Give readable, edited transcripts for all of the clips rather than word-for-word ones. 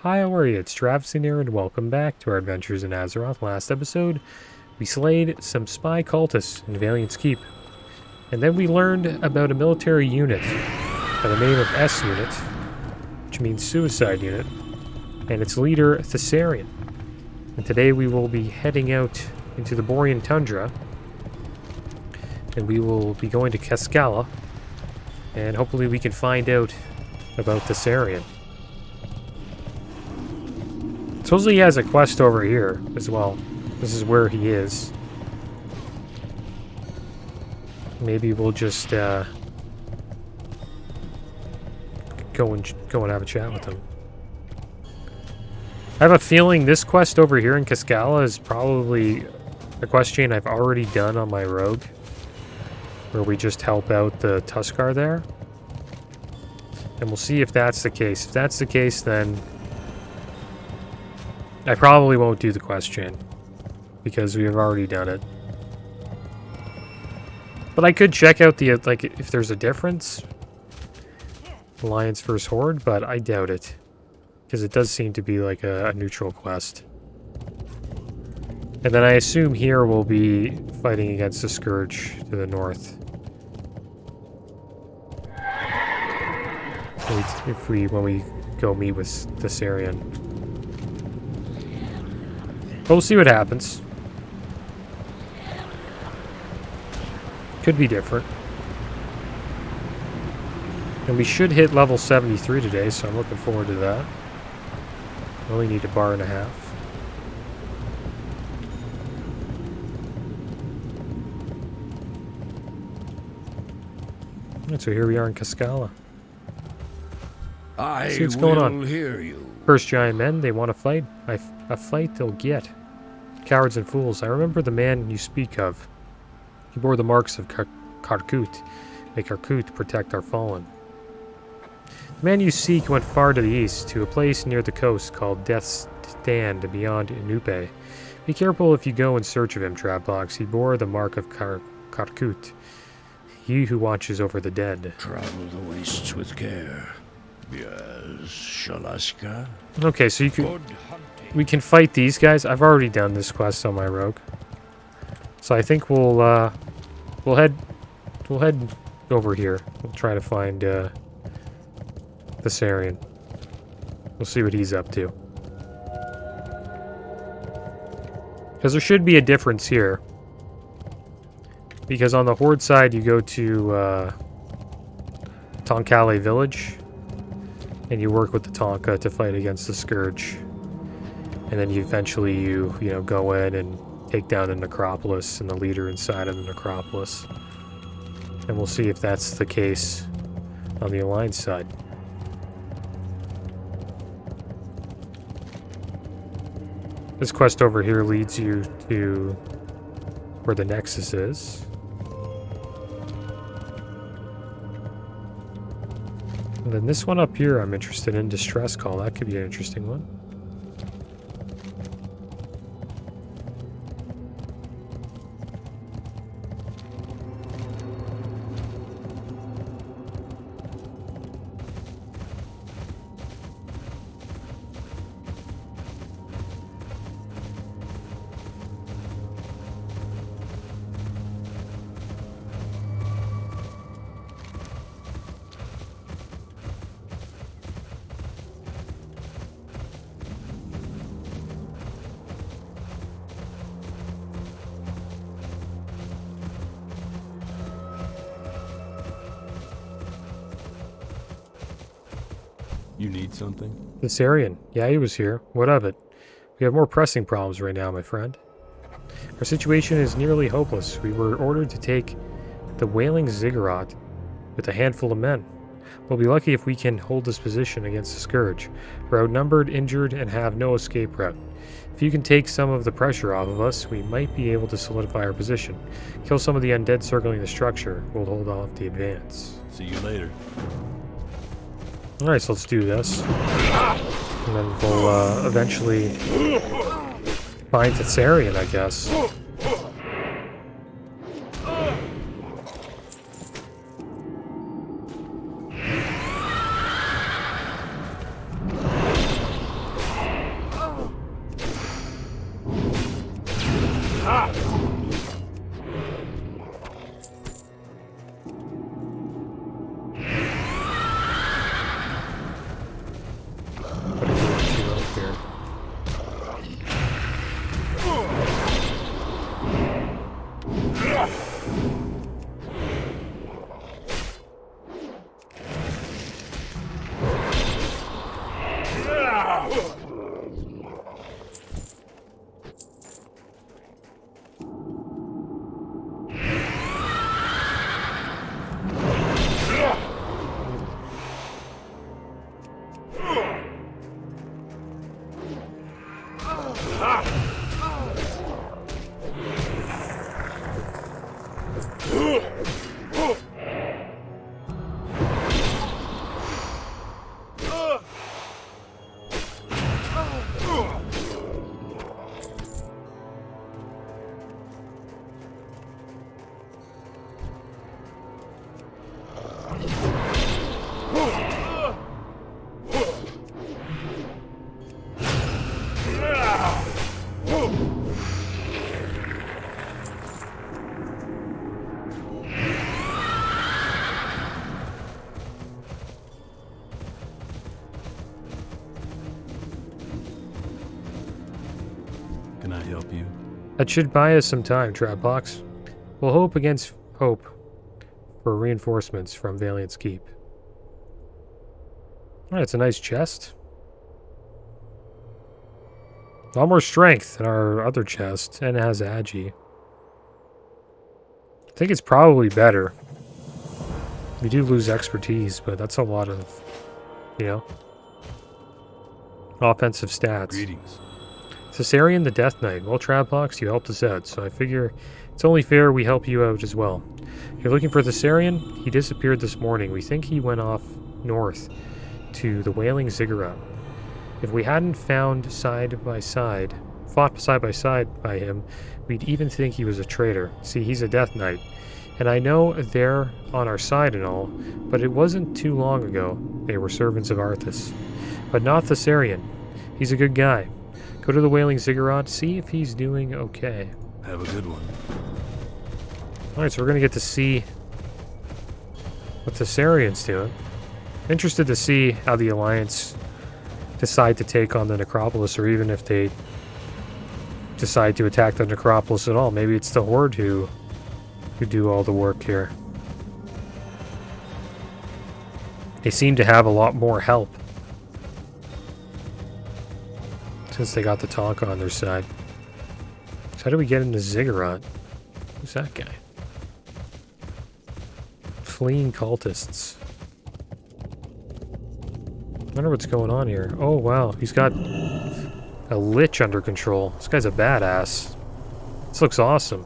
Hi, how are you? It's Traviseen here, and welcome back to our adventures in Azeroth. Last episode, we slayed some spy cultists in Valiant's Keep. And then we learned about a military unit by the name of S Unit, which means Suicide Unit, and its leader, Thassarian. And today we will be heading out into the Borean Tundra, and we will be going to Cascala, and hopefully we can find out about Thassarian. Supposedly he has a quest over here as well. This is where he is. Maybe we'll just go and have a chat with him. I have a feeling this quest over here in Cascala is probably a quest chain I've already done on my rogue, where we just help out the Tuskar there. And we'll see if that's the case. If that's the case, then I probably won't do the quest chain, because we have already done it. But I could check out the, like, if there's a difference. Alliance vs. Horde, but I doubt it. Because it does seem to be like a neutral quest. And then I assume here we'll be fighting against the Scourge to the north. When we go meet with Thassarian. We'll see what happens. Could be different. And we should hit level 73 today, so I'm looking forward to that. I only need a bar and a half. Alright, so here we are in Cascala. See what's going on. Hear you. First giant men, they want to fight. A fight they'll get. Cowards and fools, I remember the man you speak of. He bore the marks of Karkut. May Karkut protect our fallen. The man you seek went far to the east, to a place near the coast called Death's Stand beyond Inupe. Be careful if you go in search of him, Trapbox. He bore the mark of Karkut. He who watches over the dead. Travel the wastes with care. Yes, Shalaska. Okay, so we can fight these guys. I've already done this quest on my rogue, so I think we'll head over here. We'll try to find Thassarian. We'll see what he's up to, because there should be a difference here. Because on the Horde side, you go to Tonkale Village, and you work with the Tonka to fight against the Scourge. And then eventually you go in and take down the Necropolis and the leader inside of the Necropolis. And we'll see if that's the case on the Alliance side. This quest over here leads you to where the Nexus is. And then this one up here I'm interested in, Distress Call. That could be an interesting one. You need something? Thassarian. Yeah, he was here. What of it? We have more pressing problems right now, my friend. Our situation is nearly hopeless. We were ordered to take the Wailing Ziggurat with a handful of men. We'll be lucky if we can hold this position against the Scourge. We're outnumbered, injured, and have no escape route. If you can take some of the pressure off of us, we might be able to solidify our position. Kill some of the undead circling the structure. We'll hold off the advance. See you later. Alright, so let's do this. And then we'll eventually find Thassarian, I guess. Can I help you? That should buy us some time, Trapbox. We'll hope against hope for reinforcements from Valiant's Keep. Alright, it's a nice chest. A lot more strength than our other chest, and it has Agi. I think it's probably better. We do lose expertise, but that's a lot of, you know, offensive stats. Greetings. Thassarian the Death Knight. Well, Trapbox, you helped us out, so I figure it's only fair we help you out as well. You're looking for Thassarian? He disappeared this morning. We think he went off north to the Wailing Ziggurat. If we hadn't fought side by side by him, we'd even think he was a traitor. See, he's a Death Knight. And I know they're on our side and all, but it wasn't too long ago they were servants of Arthas. But not Thassarian. He's a good guy. Go to the Wailing Ziggurat, see if he's doing okay. Have a good one. Alright, so we're gonna get to see what Thassarian's doing. Interested to see how the Alliance decide to take on the Necropolis, or even if they decide to attack the Necropolis at all. Maybe it's the Horde who do all the work here. They seem to have a lot more help since they got the Tonka on their side. So how do we get into Ziggurat? Who's that guy? Fleeing cultists. I wonder what's going on here. Oh wow, he's got a Lich under control. This guy's a badass. This looks awesome.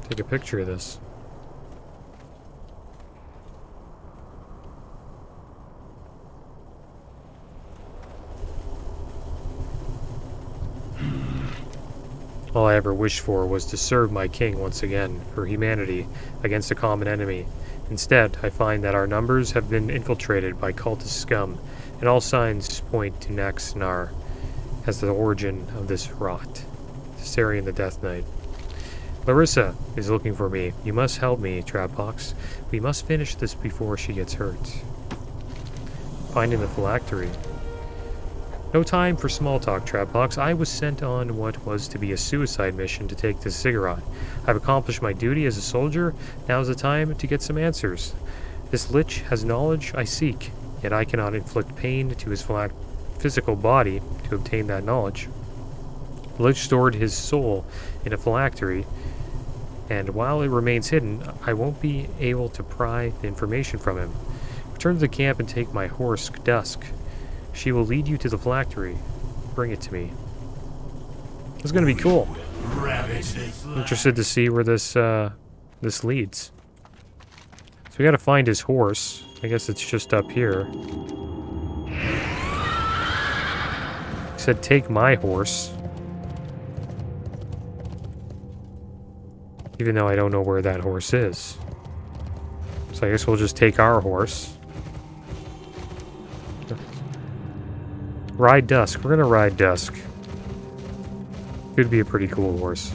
Take a picture of this. All I ever wished for was to serve my king once again, for humanity, against a common enemy. Instead, I find that our numbers have been infiltrated by cultist scum, and all signs point to Naxnar as the origin of this rot. Thassarian the Death Knight. Larissa is looking for me. You must help me, Trapbox. We must finish this before she gets hurt. Finding the phylactery. No time for small talk, Trapbox. I was sent on what was to be a suicide mission to take this ziggurat. I've accomplished my duty as a soldier. Now is the time to get some answers. This Lich has knowledge I seek, yet I cannot inflict pain to his physical body to obtain that knowledge. The Lich stored his soul in a phylactery, and while it remains hidden, I won't be able to pry the information from him. Return to the camp and take my horse, Dusk. She will lead you to the phylactery. Bring it to me. This is going to be cool. I'm interested to see where this this leads. So we got to find his horse. I guess it's just up here. He said, take my horse. Even though I don't know where that horse is. So I guess we'll just take our horse. Ride Dusk. We're gonna ride Dusk. Could be a pretty cool horse.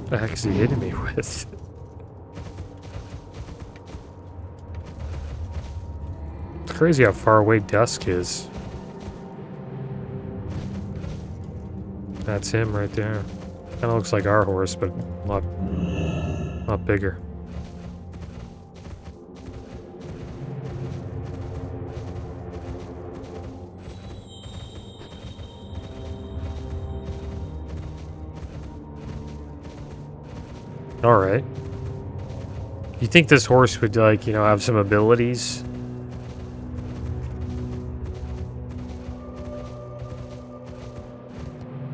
What the heck is he hitting me with? crazy how far away dusk is. That's him right there. Kind of looks like our horse, but a lot bigger. All right. You think this horse would, like, you know, have some abilities?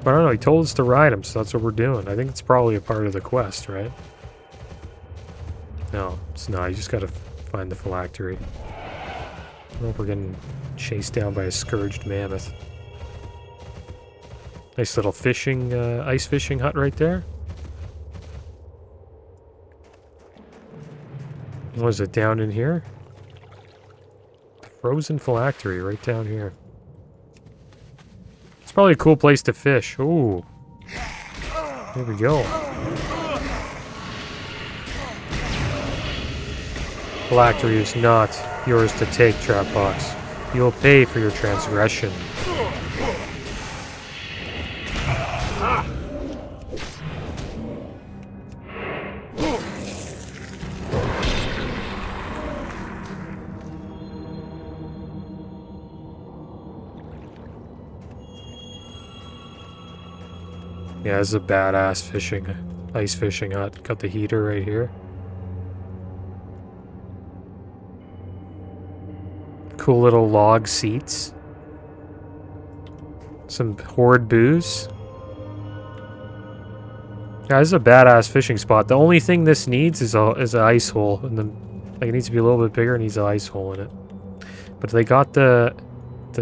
But I don't know, he told us to ride him, so that's what we're doing. I think it's probably a part of the quest, right? No, it's not. You just gotta find the phylactery. I don't know if we're getting chased down by a scourged mammoth. Nice little fishing, ice fishing hut right there. What is it, down in here? Frozen phylactery right down here. It's probably a cool place to fish. Ooh. Here we go. Phylactery is not yours to take, Trapbox. You will pay for your transgression. Yeah, this is a badass ice fishing hut. Got the heater right here. Cool little log seats. Some horde booze. Yeah, this is a badass fishing spot. The only thing this needs is an ice hole, and then like it needs to be a little bit bigger. It needs an ice hole in it. But they got the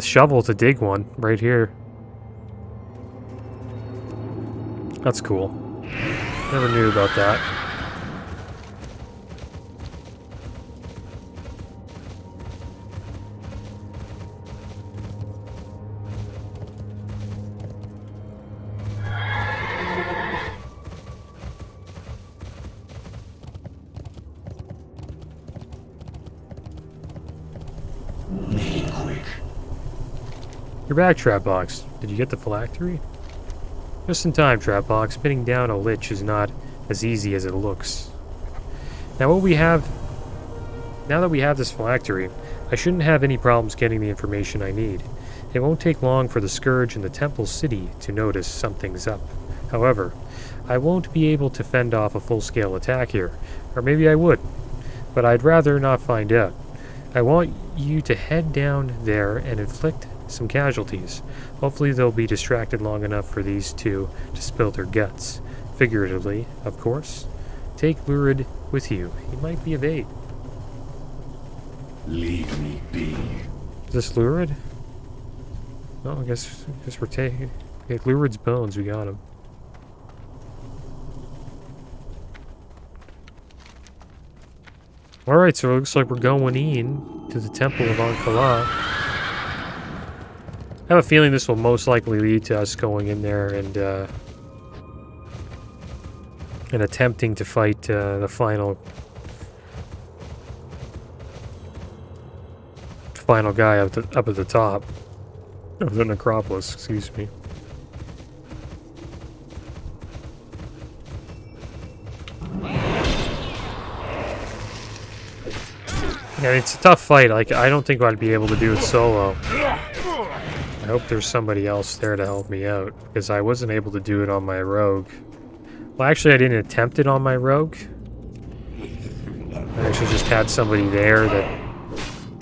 shovel to dig one right here. That's cool. Never knew about that. You're back, Trapbox. Did you get the phylactery? Just in time, Trapbox. Pinning down a lich is not as easy as it looks. Now that we have this phylactery, I shouldn't have any problems getting the information I need. It won't take long for the Scourge in the Temple City to notice something's up. However, I won't be able to fend off a full-scale attack here. Or maybe I would. But I'd rather not find out. I want you to head down there and inflict some casualties. Hopefully they'll be distracted long enough for these two to spill their guts. Figuratively, of course. Take Lurid with you. He might be of aid. Leave me be. Is this Lurid? Oh, I guess we're taking... Okay, Lurid's bones, we got him. Alright, so it looks like we're going in to the Temple of Ankala. I have a feeling this will most likely lead to us going in there and attempting to fight the final guy up at the top of the necropolis. Excuse me. Yeah, it's a tough fight. Like, I don't think I'd be able to do it solo. I hope there's somebody else there to help me out, because I wasn't able to do it on my rogue. Well, actually, I didn't attempt it on my rogue. I actually just had somebody there that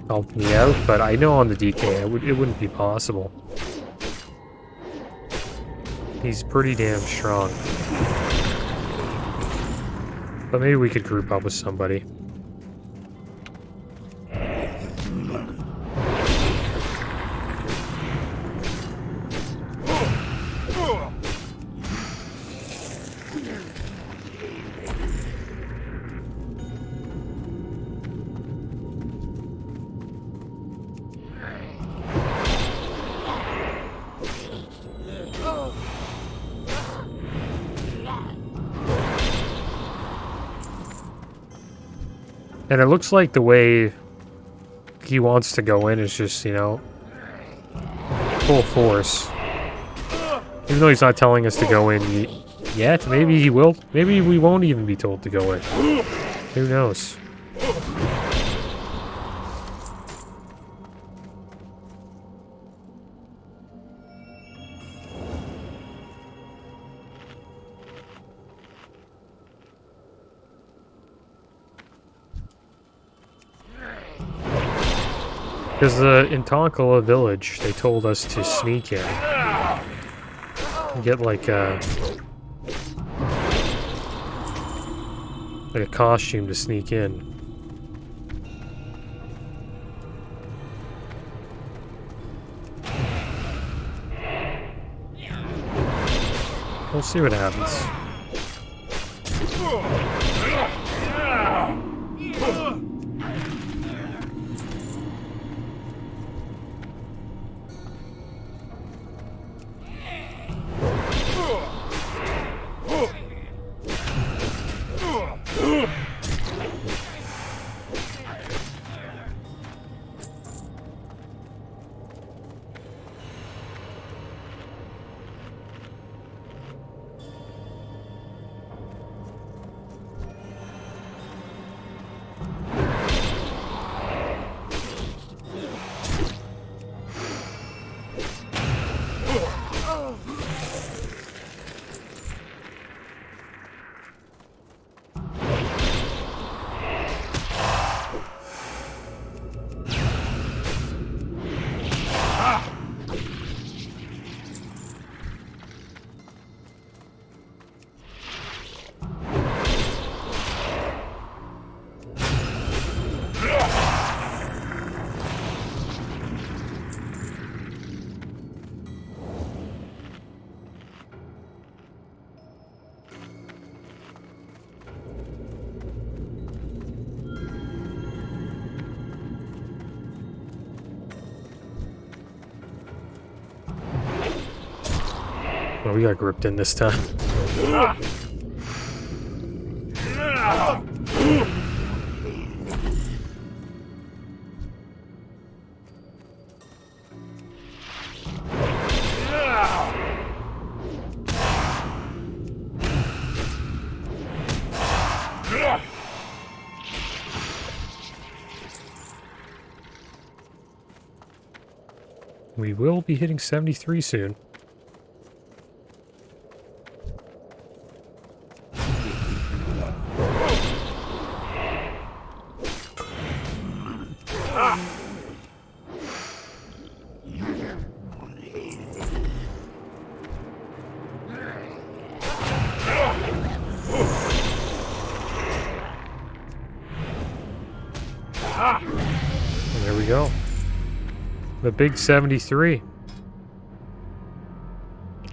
helped me out, but I know on the DK it wouldn't be possible. He's pretty damn strong. But maybe we could group up with somebody. And it looks like the way he wants to go in. It's just, you know, full force. Even though he's not telling us to go in yet, maybe he will. Maybe we won't even be told to go in. Who knows? Because in Tonkala village, they told us to sneak in. Get like a costume to sneak in. We'll see what happens. Well, we got gripped in this time. We will be hitting 73 soon. And there we go. The big 73. So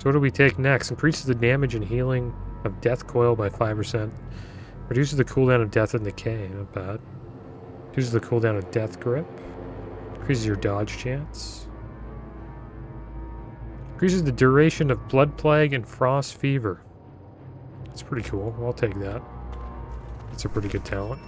what do we take next? Increases the damage and healing of death coil by 5%. Reduces the cooldown of death and decay. Not bad. Reduces the cooldown of death grip. Increases your dodge chance. Increases the duration of blood plague and frost fever. That's pretty cool. I'll take that. That's a pretty good talent.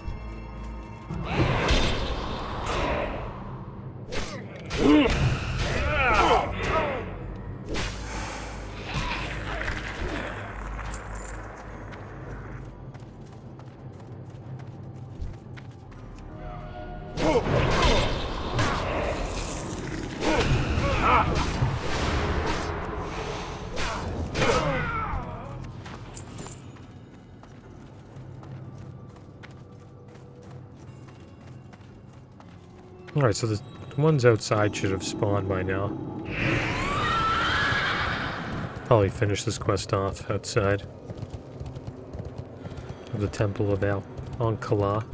Alright, so the ones outside should have spawned by now. Probably finish this quest off outside of the Temple of Ankala.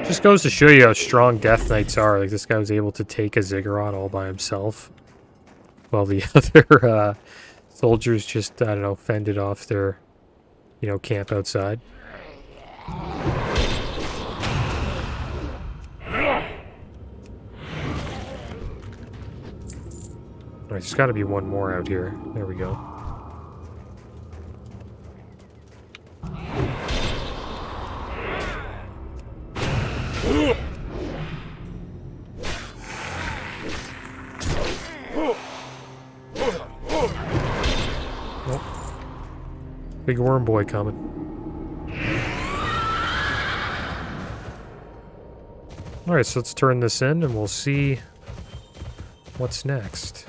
Just goes to show you how strong Death Knights are. Like, this guy was able to take a ziggurat all by himself, while the other soldiers just, I don't know, fended off their, you know, camp outside. Alright, there's got to be one more out here. There we go. Big worm boy coming. Alright, so let's turn this in and we'll see what's next.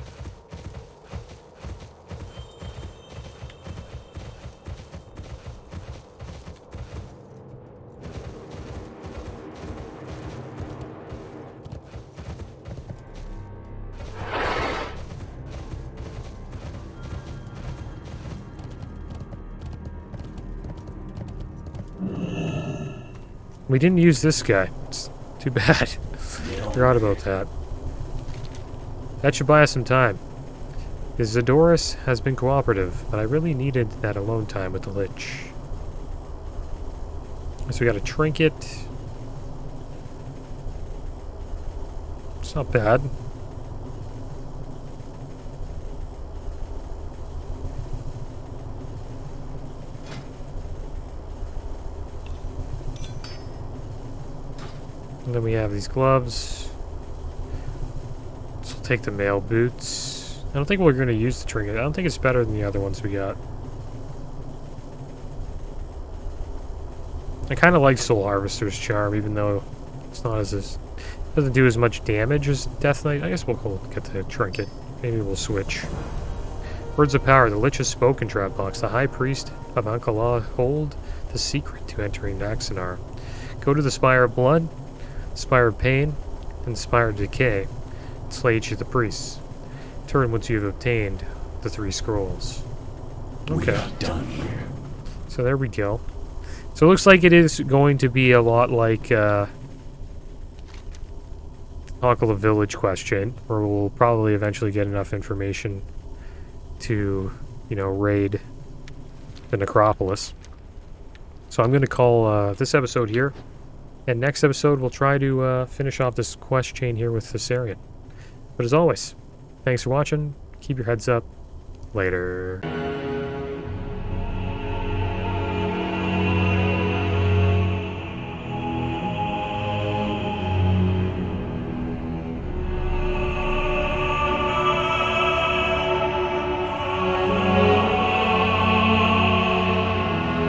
We didn't use this guy. It's too bad. Forgot about that. That should buy us some time. Because Zadoris has been cooperative, but I really needed that alone time with the Lich. So we got a trinket. It's not bad. And then we have these gloves. So we'll take the mail boots. I don't think we're going to use the trinket. I don't think it's better than the other ones we got. I kind of like Soul Harvester's Charm, even though it's not as doesn't do as much damage as Death Knight. I guess we'll go get the trinket. Maybe we'll switch. Words of Power. The Lich has spoken, Trapbox. The High Priest of Ankala hold the secret to entering Naxanar. Go to the Spire of Blood, Spire of Pain, and Spire of Decay. Slay each of the priests. Turn once you have obtained the 3 scrolls. Okay. We are done here. So there we go. So it looks like it is going to be a lot like Tackle Village question, where we'll probably eventually get enough information to, you know, raid the Necropolis. So I'm going to call this episode here, and next episode we'll try to finish off this quest chain here with Thassarian. But as always, thanks for watching, keep your heads up, later.